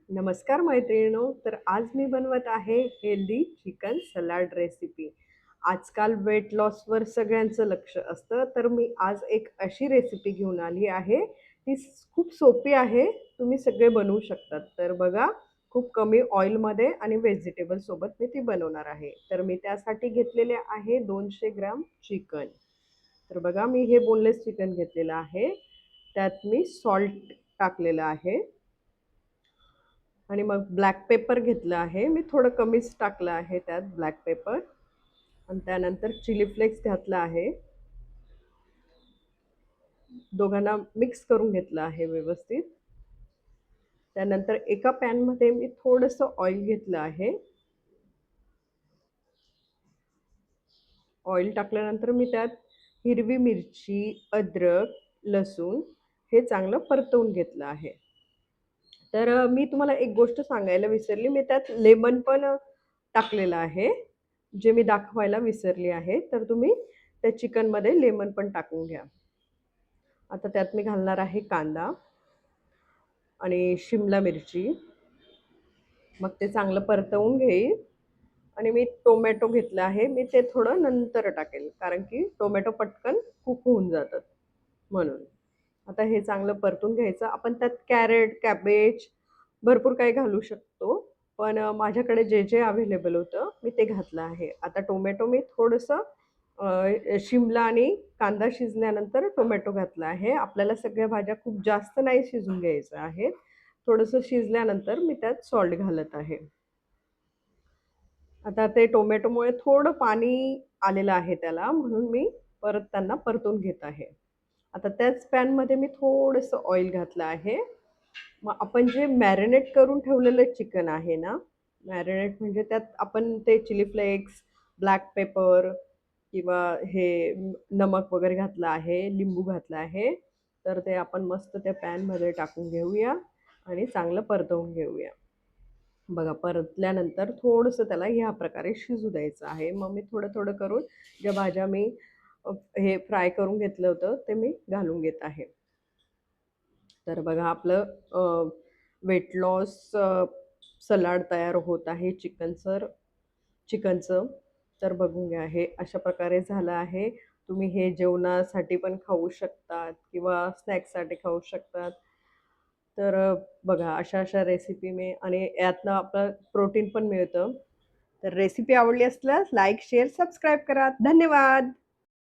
नमस्कार मैत्रिणींनो. तर आज मी बनवत आहे हेल्दी चिकन सलाड रेसिपी. आजकाल वेट लॉसवर सगळ्यांचं लक्ष असतं, तर मी आज एक अशी रेसिपी घेऊन आली आहे. ती खूप सोपी आहे. तुम्ही सगळे बनवू शकतात. तर बघा, खूप कमी ऑइलमध्ये आणि व्हेजिटेबलसोबत मी ती बनवणार आहे. तर मी त्यासाठी घेतलेले आहे 200 ग्राम चिकन. तर बघा, मी हे बोनलेस चिकन घेतलेलं आहे. त्यात मी सॉल्ट टाकलेलं आहे. आणि मग ब्लॅक पेपर घेतलं आहे. मी थोडं कमीच टाकलं आहे त्यात ब्लॅक पेपर आणि त्यानंतर चिली फ्लेक्स घातला आहे. दोघांना मिक्स करून घेतलं आहे व्यवस्थित. त्यानंतर एका पॅनमध्ये मी थोडंसं ऑइल घेतलं आहे. ऑइल टाकल्यानंतर मी त्यात हिरवी मिरची, अद्रक, लसूण हे चांगलं परतवून घेतलं आहे. तर मी तुम्हाला एक गोष्ट सांगायला विसरली. मी त्यात लेमन पण टाकलेलं आहे, जे मी दाखवायला विसरली आहे. तर तुम्ही त्या चिकनमध्ये लेमन पण टाकून घ्या. आता त्यात मी घालणार आहे कांदा आणि शिमला मिरची. मग ते चांगलं परतवून घेईन आणि मी टोमॅटो घेतला आहे. मी ते थोडं नंतर टाकेल, कारण की टोमॅटो पटकन कुक होऊन जातात म्हणून. आता हे चांगलं परतून घ्यायचं. आपण त्यात कॅरेट, कॅबेज भरपूर काही घालू शकतो. पण माझ्याकडे जे अवेलेबल होतं मी ते घातलं आहे. आता टोमॅटो मी थोडंसं शिमला आणि कांदा शिजल्यानंतर टोमॅटो घातला आहे. आपल्याला सगळ्या भाज्या खूप जास्त नाही शिजून घ्यायच्या आहेत. थोडंसं शिजल्यानंतर मी त्यात सॉल्ट घालत आहे. आता ते टोमॅटोमुळे थोडं पाणी आलेलं आहे त्याला, म्हणून मी परत त्यांना परतून घेत आहे. आता त्याच पॅनमध्ये मी थोडंसं ऑइल घातलं आहे. मग आपण जे मॅरिनेट करून ठेवलेलं चिकन आहे ना, मॅरिनेट म्हणजे त्यात आपण ते चिली फ्लेक्स, ब्लॅक पेपर किंवा हे नमक वगैरे घातलं आहे, लिंबू घातलं आहे. तर ते आपण मस्त त्या पॅनमध्ये टाकून घेऊया आणि चांगलं परतवून घेऊया. बघा, परतल्यानंतर थोडंसं त्याला ह्या प्रकारे शिजू द्यायचं आहे. मग मी थोडं-थोडं करून ज्या भाज्या मी हे फ्राय करून घेतलं होतं, ते मी घालून घेत आहे. तर बघा, आपलं वेट लॉस सलाड तयार होत आहे चिकनचं. तर बघून घ्या, हे अशा प्रकारे झालं आहे. तुम्ही हे जेवणासाठी पण खाऊ शकतात किंवा स्नॅक्ससाठी खाऊ शकतात. तर बघा, अशा-अशा रेसिपी मी आणि यातनं आपलं प्रोटीन पण मिळतं. तर रेसिपी आवडली असल्यास लाईक, शेअर, सबस्क्राईब करा. धन्यवाद.